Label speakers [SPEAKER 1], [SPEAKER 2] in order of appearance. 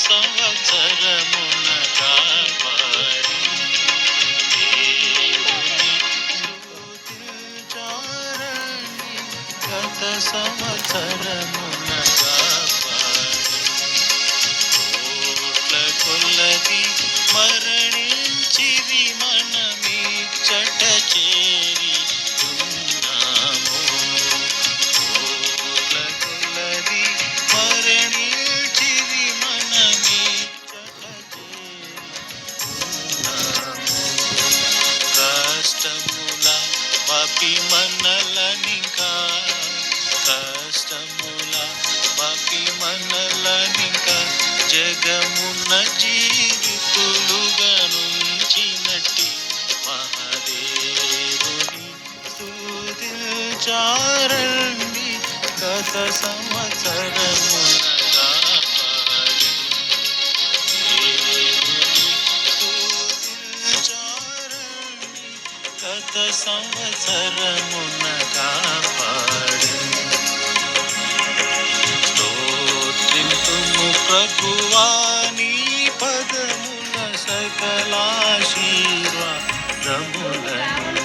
[SPEAKER 1] సంవత్సరమున కాపాడి దేవుని స్తుతించారండి గత సంవత్సరమున కాపాడి కోట్ల కొలది మరణించిరి మనమిచ్చట చేరి ఉన్నాము కోట్ల కొలది మరణించిరి మనమిచ్చట చేరి ఉన్నాము కష్టముల పాపి మనలనింకా కష్టముల పాపి మనలనింకా జగమున్న జీవితులుగా నుంచినట్టి మహాదేవుని స్తుతించారండి గత సంవత్సరమున కాపాడి దేవుని స్తుతించారండి గత సంవత్సరమున కాపాడి స్తోత్రింతుము ప్రభువా నీ పదముల సకలాశీర్వాదములను